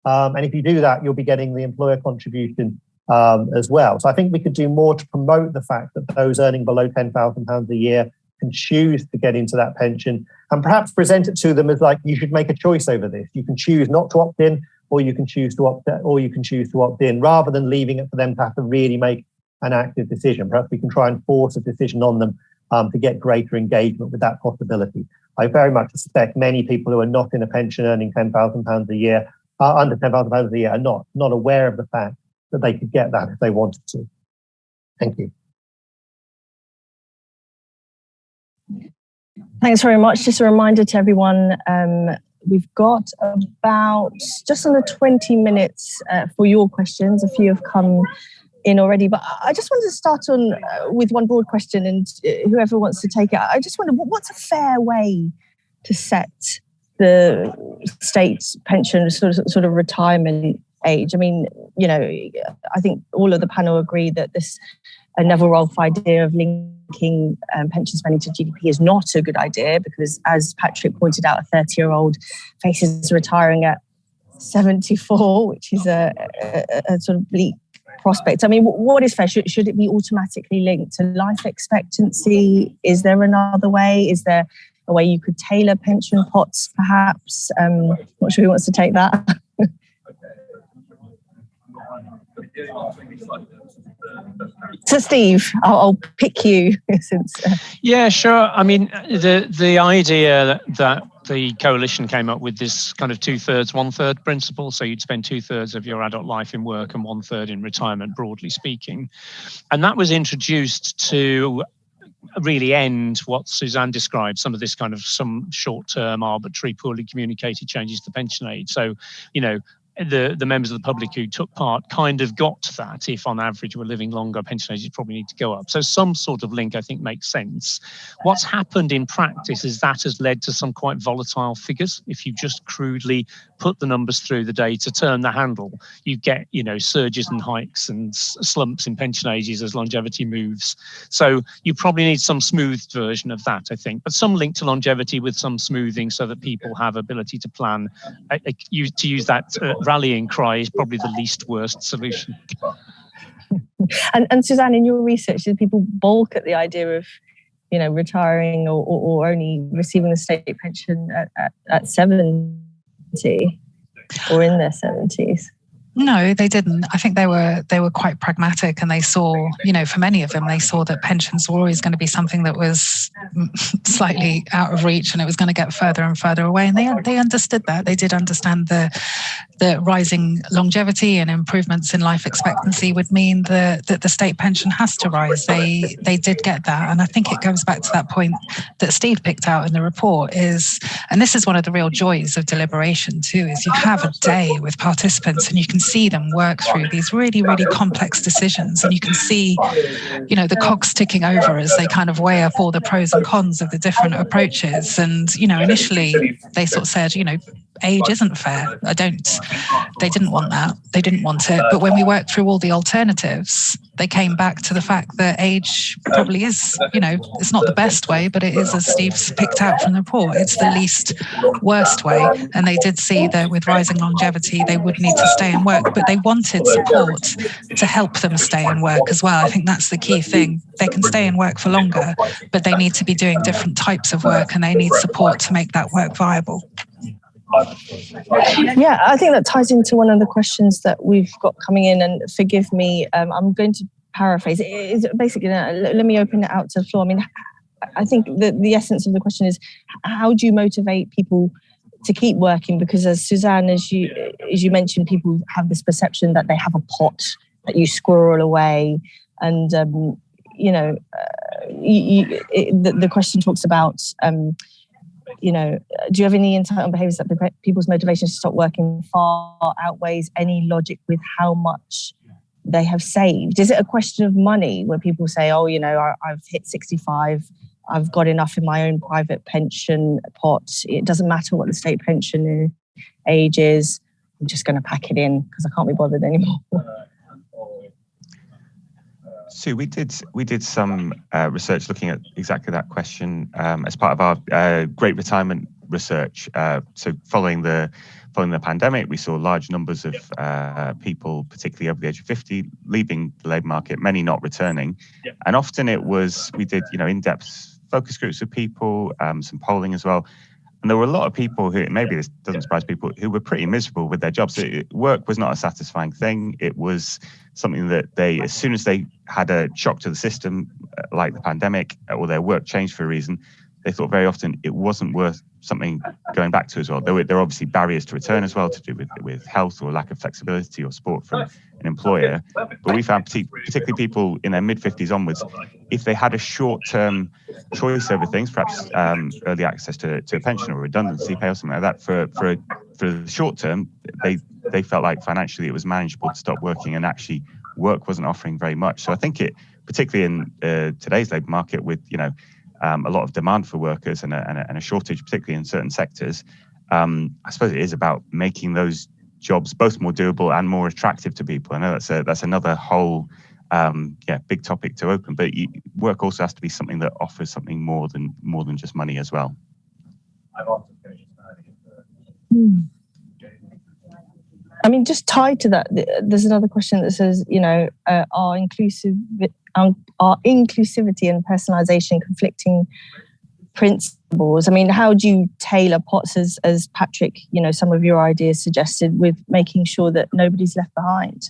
And if you do that, you'll be getting the employer contribution as well. So I think we could do more to promote the fact that those earning below £10,000 a year can choose to get into that pension and perhaps present it to them as like, you should make a choice over this. You can choose not to opt in, or you can choose to opt in, rather than leaving it for them to have to really make an active decision. Perhaps we can try and force a decision on them to get greater engagement with that possibility. I very much suspect many people who are not in a pension earning £10,000 a year, under £10,000 a year, are not aware of the fact that they could get that if they wanted to. Thank you. Thanks very much. Just a reminder to everyone, we've got about just under 20 minutes for your questions. A few have come in already, but I just wanted to start on with one broad question, and whoever wants to take it. I just wonder, what's a fair way to set the state pension sort of retirement age? I mean, I think all of the panel agree that this Neville Rolfe idea of linking pension spending to GDP is not a good idea, because as Patrick pointed out, a 30-year-old faces retiring at 74, which is a sort of bleak prospect. I mean, what is fair? Should it be automatically linked to life expectancy? Is there another way? Is there a way you could tailor pension pots, perhaps? Not sure who wants to take that. So, Steve, I'll pick you since. Yeah, sure. I mean, the idea that the coalition came up with this kind of 2/3, 1/3 principle. So you'd spend 2/3 of your adult life in work and 1/3 in retirement, broadly speaking. And that was introduced to really end what Suzanne described, some short-term, arbitrary, poorly communicated changes to pension age. So, the members of the public who took part kind of got that. If on average we're living longer, pension ages probably need to go up. So some sort of link, I think, makes sense. What's happened in practice is that has led to some quite volatile figures. If you just crudely put the numbers through the data, turn the handle, you get, surges and hikes and slumps in pension ages as longevity moves. So you probably need some smoothed version of that, I think, but some link to longevity with some smoothing so that people have ability to plan. To use that rallying cry is probably the least worst solution. And Suzanne, in your research, did people balk at the idea of, retiring or only receiving the state pension at 70 or in their 70s? No, they didn't. I think they were quite pragmatic, and they saw, for many of them, they saw that pensions were always going to be something that was slightly out of reach, and it was going to get further and further away. And they understood that. They did understand the rising longevity and improvements in life expectancy would mean that the state pension has to rise. They did get that, and I think it goes back to that point that Steve picked out in the report and this is one of the real joys of deliberation too, is you have a day with participants and you can see them work through these really, really complex decisions, and you can see, the cogs ticking over as they kind of weigh up all the pros and cons of the different approaches. And, initially they sort of said, age isn't fair. They didn't want that. They didn't want it. But when we worked through all the alternatives, they came back to the fact that age probably is, it's not the best way, but it is, as Steve's picked out from the report, it's the least worst way. And they did see that with rising longevity, they would need to stay in work, but they wanted support to help them stay in work as well. I think that's the key thing. They can stay in work for longer, but they need to be doing different types of work, and they need support to make that work viable. Yeah, I think that ties into one of the questions that we've got coming in, and forgive me, I'm going to paraphrase. Basically, let me open it out to the floor. I mean, I think the essence of the question is, how do you motivate people to keep working? Because as Suzanne, as you mentioned, people have this perception that they have a pot that you squirrel away, and the question talks about do you have any insight on behaviours that people's motivation to stop working far outweighs any logic with how much they have saved? Is it a question of money where people say, I've hit 65, I've got enough in my own private pension pot, it doesn't matter what the state pension age is, I'm just going to pack it in because I can't be bothered anymore? Sue, we did some research looking at exactly that question as part of our Great Retirement research. So following the pandemic, we saw large numbers of people, particularly over the age of 50, leaving the labour market, many not returning. And often we did in-depth focus groups with people, some polling as well. And there were a lot of people who, maybe this doesn't surprise people, who were pretty miserable with their jobs. Work was not a satisfying thing. It was something that as soon as they had a shock to the system, like the pandemic, or their work changed for a reason, they thought very often it wasn't worth something going back to as well. There were obviously barriers to return as well, to do with health or lack of flexibility or support from an employer. But we found particularly people in their mid-50s onwards, if they had a short-term choice over things, perhaps early access to a pension or redundancy pay or something like that, for the short term, they felt like financially it was manageable to stop working, and actually work wasn't offering very much. So I think particularly in today's labour market, with a lot of demand for workers and a shortage, particularly in certain sectors, I suppose it is about making those jobs both more doable and more attractive to people. I know that's another whole big topic to open, but work also has to be something that offers something more than just money as well. mean, just tied to that, there's another question that says, are inclusivity and personalisation conflicting principles? I mean, how do you tailor POTS, as Patrick, some of your ideas suggested, with making sure that nobody's left behind?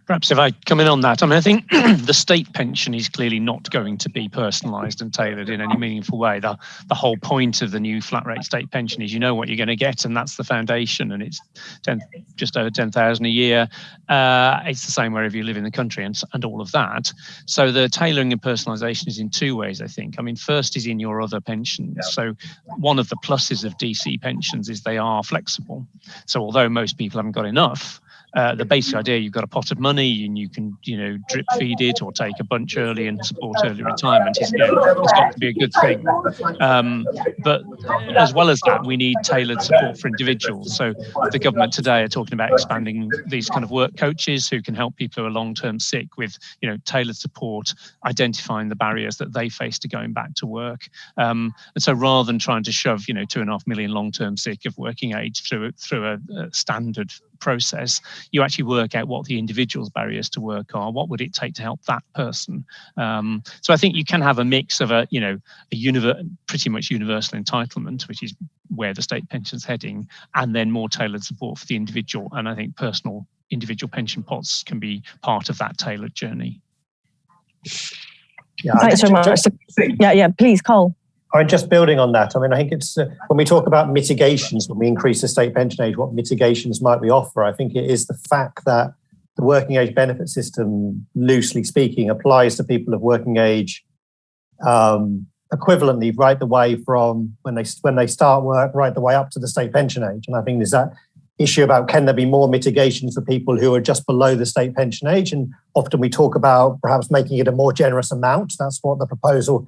Perhaps if I come in on that, I think the state pension is clearly not going to be personalised and tailored in any meaningful way. The whole point of the new flat rate state pension is you know what you're going to get, and that's the foundation, and it's just over 10,000 a year. It's the same wherever you live in the country and all of that. So the tailoring and personalisation is in two ways, I think. First is in your other pensions. So one of the pluses of DC pensions is they are flexible. So although most people haven't got enough, the basic idea, you've got a pot of money and you can, drip feed it or take a bunch early and support early retirement. It's got to be a good thing. But as well as that, we need tailored support for individuals. So the government today are talking about expanding these kind of work coaches who can help people who are long-term sick with, tailored support, identifying the barriers that they face to going back to work. And so rather than trying to shove, 2.5 million long-term sick of working age through a standard process, you actually work out what the individual's barriers to work are. What would it take to help that person? So I think you can have a mix of pretty much universal entitlement, which is where the state pension's heading, and then more tailored support for the individual. And I think personal individual pension pots can be part of that tailored journey. Yeah, thanks so much. Yeah, please, Cole. Just building on that, I think it's when we talk about mitigations, when we increase the state pension age, what mitigations might we offer? I think it is the fact that the working age benefit system, loosely speaking, applies to people of working age equivalently right the way from when they start work right the way up to the state pension age. And I think there's that issue about, can there be more mitigations for people who are just below the state pension age? And often we talk about perhaps making it a more generous amount. That's what the proposal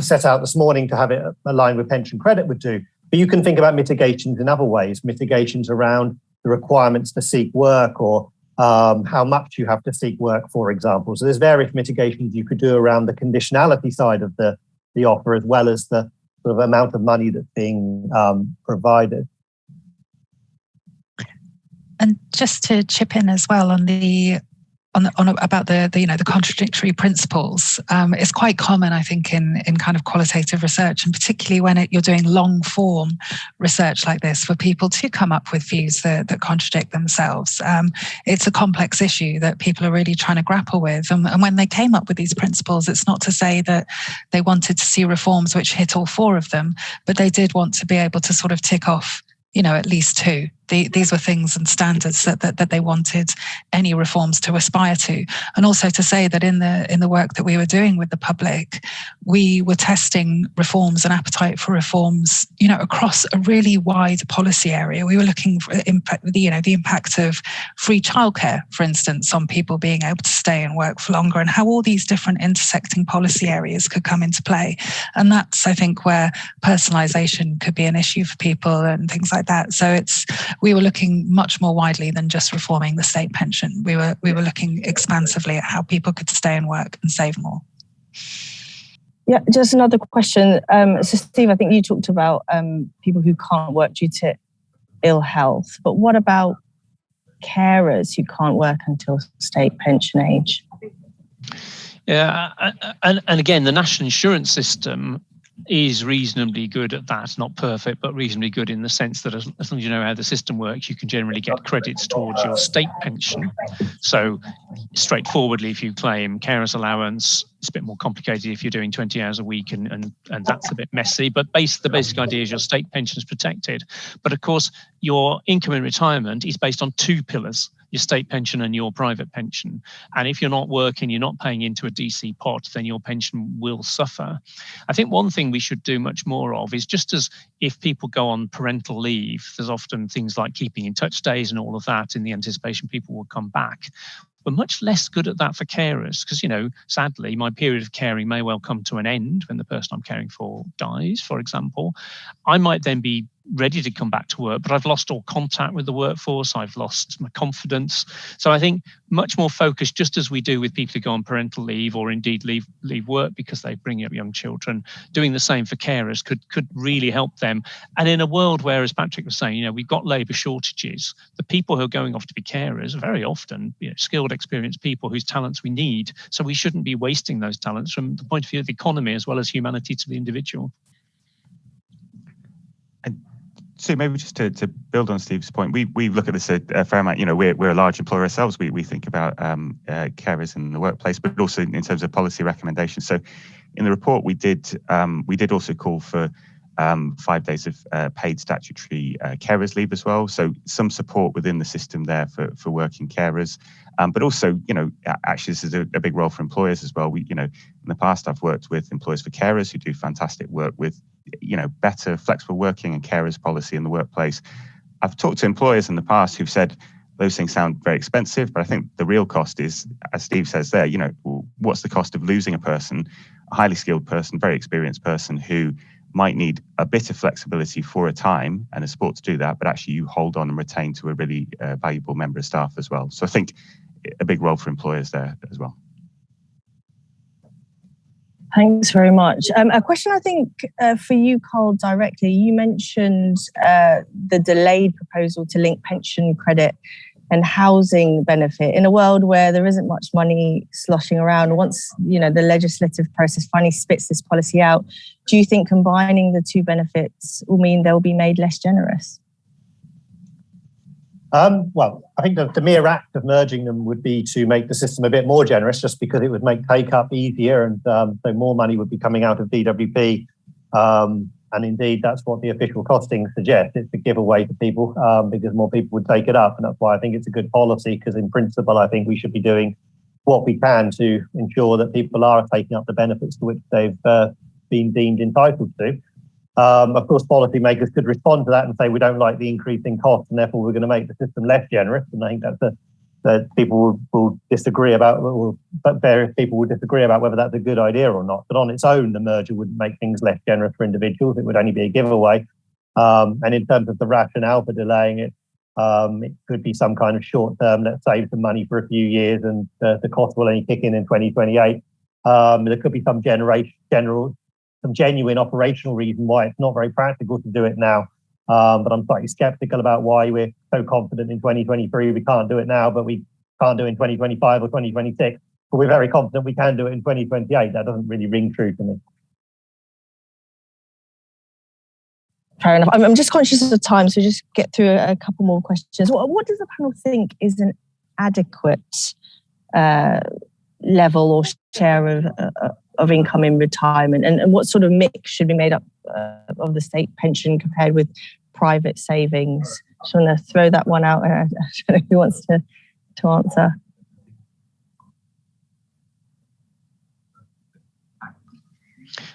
set out this morning to have it aligned with pension credit would do. But you can think about mitigations in other ways, mitigations around the requirements to seek work, or how much you have to seek work, for example. So there's various mitigations you could do around the conditionality side of the offer, as well as the sort of amount of money that's being provided. And just to chip in as well on about the contradictory principles, it's quite common, I think, in kind of qualitative research, and particularly when you're doing long form research like this, for people to come up with views that contradict themselves. It's a complex issue that people are really trying to grapple with. And when they came up with these principles, it's not to say that they wanted to see reforms which hit all four of them, but they did want to be able to sort of tick off, at least two. These were things and standards that they wanted any reforms to aspire to. And also to say that in the work that we were doing with the public, we were testing reforms and appetite for reforms, across a really wide policy area. We were looking for the impact of free childcare, for instance, on people being able to stay and work for longer, and how all these different intersecting policy areas could come into play. And that's, I think, where personalisation could be an issue for people and things like that. So we were looking much more widely than just reforming the state pension. We were looking expansively at how people could stay and work and save more. Yeah, just another question. So Steve, I think you talked about people who can't work due to ill health, but what about carers who can't work until state pension age? Yeah, and again, the national insurance system is reasonably good at that. Not perfect, but reasonably good in the sense that as long as you know how the system works, you can generally get credits towards your state pension. So straightforwardly, if you claim carers allowance, it's a bit more complicated if you're doing 20 hours a week, and that's a bit messy. But the basic idea is your state pension is protected. But of course, your income in retirement is based on two pillars: your state pension and your private pension. And if you're not working, you're not paying into a DC pot, then your pension will suffer. I think one thing we should do much more of is, just as if people go on parental leave, there's often things like keeping in touch days and all of that in the anticipation people will come back. We're much less good at that for carers because, sadly, my period of caring may well come to an end when the person I'm caring for dies, for example. I might then be ready to come back to work, but I've lost all contact with the workforce. I've lost my confidence. So I think much more focused, just as we do with people who go on parental leave or indeed leave work because they bring up young children, doing the same for carers could really help them. And in a world where, as Patrick was saying, we've got labour shortages, the people who are going off to be carers are very often skilled, experienced people whose talents we need. So we shouldn't be wasting those talents from the point of view of the economy as well as humanity to the individual. So maybe just to build on Steve's point, we look at this a fair amount. We're a large employer ourselves. We think about carers in the workplace, but also in terms of policy recommendations. So in the report, we did also call for 5 days of paid statutory carers leave as well. So some support within the system there for working carers, but also actually this is a big role for employers as well. In the past I've worked with employers for carers who do fantastic work with better flexible working and carers policy in the workplace. I've talked to employers in the past who've said those things sound very expensive, but I think the real cost is, as Steve says there, what's the cost of losing a person, a highly skilled person, very experienced person who might need a bit of flexibility for a time and a support to do that, but actually you hold on and retain to a really valuable member of staff as well. So I think a big role for employers there as well. Thanks very much. A question, I think, for you, Carl, directly. You mentioned the delayed proposal to link pension credit and housing benefit in a world where there isn't much money sloshing around. Once the legislative process finally spits this policy out, do you think combining the two benefits will mean they'll be made less generous? Well, I think the mere act of merging them would be to make the system a bit more generous, just because it would make take-up easier, and so more money would be coming out of DWP. And indeed, that's what the official costings suggest. It's a giveaway to people because more people would take it up. And that's why I think it's a good policy, because in principle, I think we should be doing what we can to ensure that people are taking up the benefits to which they've been deemed entitled to. Of course, policymakers could respond to that and say, we don't like the increase in costs, and therefore we're going to make the system less generous. And I think that people will disagree about, but various people will disagree about whether that's a good idea or not. But on its own, the merger wouldn't make things less generous for individuals. It would only be a giveaway. And in terms of the rationale for delaying it, it could be some kind of short term, let's save some money for a few years, and the cost will only kick in 2028. There could be some genuine operational reason why it's not very practical to do it now. But I'm slightly skeptical about why we're so confident in 2023 we can't do it now, but we can't do it in 2025 or 2026. But we're very confident we can do it in 2028. That doesn't really ring true to me. Fair enough. I'm just conscious of the time, so just get through a couple more questions. What does the panel think is an adequate level or share of income in retirement, and what sort of mix should be made up of the state pension compared with private savings? Just want to throw that one out, and I don't know who wants to answer.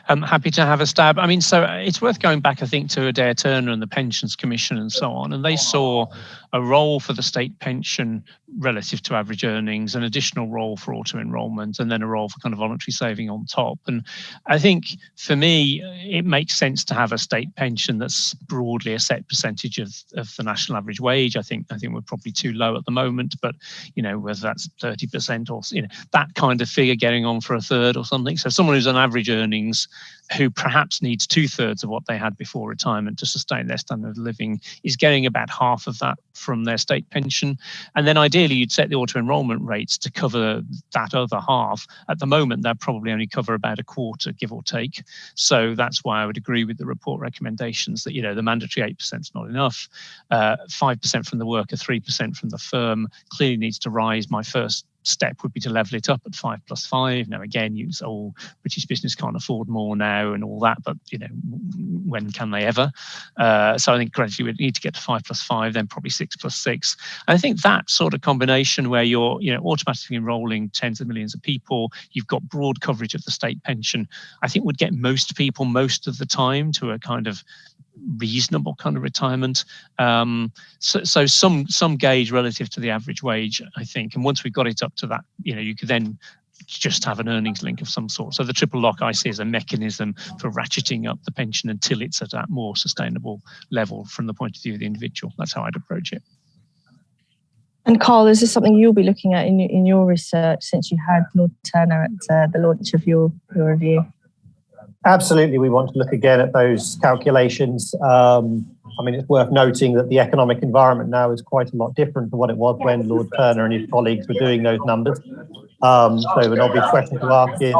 I'm happy to have a stab. I mean, so it's worth going back, I think, to Adair Turner and the Pensions Commission and so on. And they saw a role for the state pension relative to average earnings, an additional role for auto-enrolment, and then a role for kind of voluntary saving on top. And I think for me, it makes sense to have a state pension that's broadly a set percentage of the national average wage. I think we're probably too low at the moment, but whether that's 30% or that kind of figure getting on for a third or something. So someone who's on average earnings, who perhaps needs 2/3 of what they had before retirement to sustain their standard of living, is getting about half of that from their state pension. And then ideally you'd set the auto-enrolment rates to cover that other half. At the moment, they'll probably only cover about a quarter, give or take. So that's why I would agree with the report recommendations that, the mandatory 8% is not enough. 5% from the worker, 3% from the firm clearly needs to rise. My first step would be to level it up at 5+5. Now, again, British business can't afford more now and all that, but when can they ever? So I think gradually we need to get to 5+5, then probably 6+6. And I think that sort of combination where you're automatically enrolling tens of millions of people, you've got broad coverage of the state pension, I think would get most people most of the time to a kind of reasonable kind of retirement. So some gauge relative to the average wage, I think. And once we've got it up to that, you could then just have an earnings link of some sort. So the triple lock I see as a mechanism for ratcheting up the pension until it's at that more sustainable level from the point of view of the individual. That's how I'd approach it. And Carl, is this something you'll be looking at in your research since you had Lord Turner at the launch of your review? Absolutely, we want to look again at those calculations. I mean, it's worth noting that the economic environment now is quite a lot different to what it was when Lord Turner and his colleagues were doing those numbers. So an obvious question to ask is,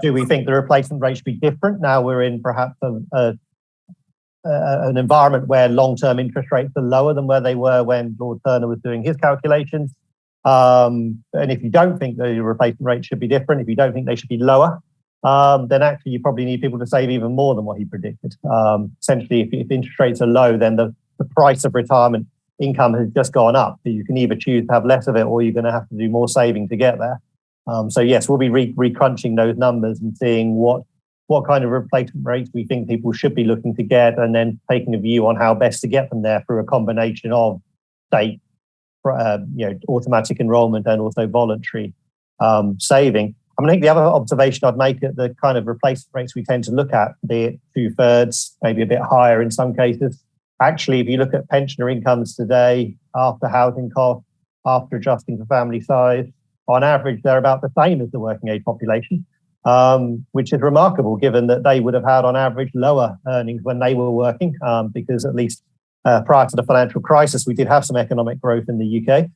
do we think the replacement rate should be different? Now we're in perhaps an environment where long-term interest rates are lower than where they were when Lord Turner was doing his calculations. And if you don't think the replacement rate should be different, if you don't think they should be lower, then actually you probably need people to save even more than what he predicted. Essentially, if interest rates are low, then the price of retirement income has just gone up. So you can either choose to have less of it or you're going to have to do more saving to get there. So yes, we'll be re-crunching those numbers and seeing what kind of replacement rates we think people should be looking to get, and then taking a view on how best to get them there through a combination of state, automatic enrolment and also voluntary saving. I think the other observation I'd make at the kind of replacement rates we tend to look at, be it 2/3, maybe a bit higher in some cases. Actually, if you look at pensioner incomes today, after housing costs, after adjusting for family size, on average, they're about the same as the working age population, which is remarkable given that they would have had on average lower earnings when they were working, because at least prior to the financial crisis, we did have some economic growth in the UK.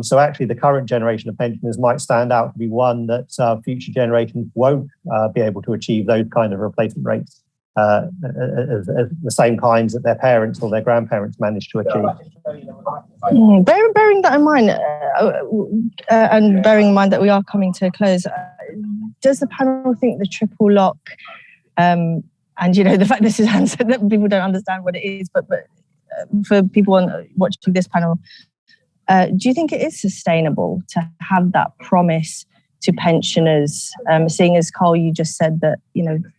So actually the current generation of pensioners might stand out to be one that future generations won't be able to achieve those kind of replacement rates as the same kinds that their parents or their grandparents managed to achieve. Bearing that in mind, and bearing in mind that we are coming to a close, does the panel think the triple lock, and the fact this is answered that people don't understand what it is, but for people watching this panel, do you think it is sustainable to have that promise to pensioners, seeing as Carl, you just said that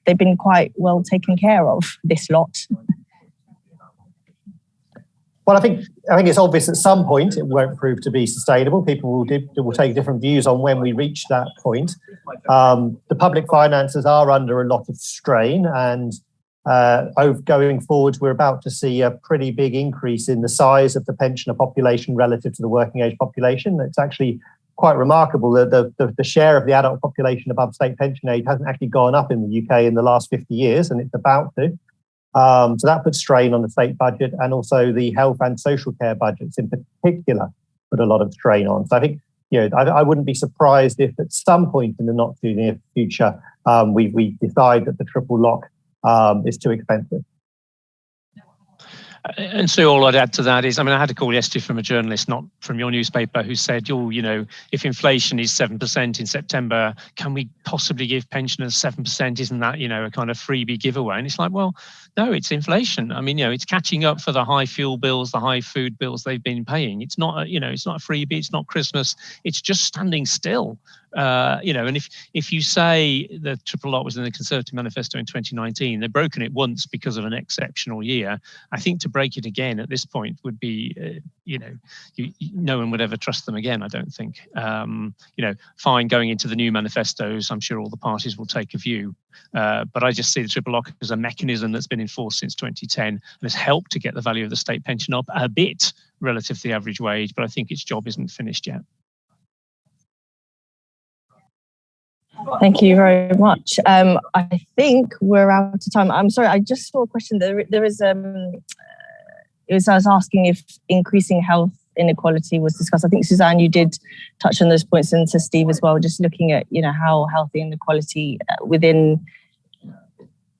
they've been quite well taken care of, this lot? Well, I think it's obvious at some point it won't prove to be sustainable. People will take different views on when we reach that point. The public finances are under a lot of strain, and going forward, we're about to see a pretty big increase in the size of the pensioner population relative to the working age population. It's actually quite remarkable that the share of the adult population above state pension age hasn't actually gone up in the UK in the last 50 years, and it's about to. So that puts strain on the state budget, and also the health and social care budgets in particular put a lot of strain on. So I think I wouldn't be surprised if at some point in the not too near future we decide that the triple lock is too expensive. And so all I'd add to that is, I had a call yesterday from a journalist, not from your newspaper, who said, if inflation is 7% in September, can we possibly give pensioners 7%? Isn't that, a kind of freebie giveaway? And it's like, well, no, it's inflation. It's catching up for the high fuel bills, the high food bills they've been paying. It's not, it's not a freebie. It's not Christmas. It's just standing still. And if you say the triple lock was in the Conservative manifesto in 2019, they've broken it once because of an exceptional year. I think to break it again at this point would be, no one would ever trust them again, I don't think. Fine, going into the new manifestos, I'm sure all the parties will take a view. But I just see the triple lock as a mechanism that's been enforced since 2010 and has helped to get the value of the state pension up a bit relative to the average wage, but I think its job isn't finished yet. Thank you very much. I think we're out of time. I'm sorry, I just saw a question. There is, I was asking if increasing health inequality was discussed. I think, Suzanne, you did touch on those points, and to Steve as well, just looking at, how health inequality within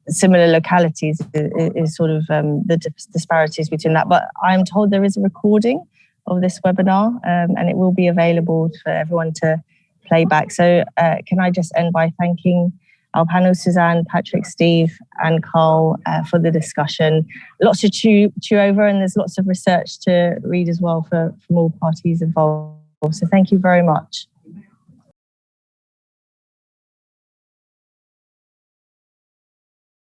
similar localities is sort of the disparities between that. But I'm told there is a recording of this webinar, and it will be available for everyone to play back. So can I just end by thanking our panel, Suzanne, Patrick, Steve and Carl, for the discussion. Lots to chew over, and there's lots of research to read as well from all parties involved. So thank you very much.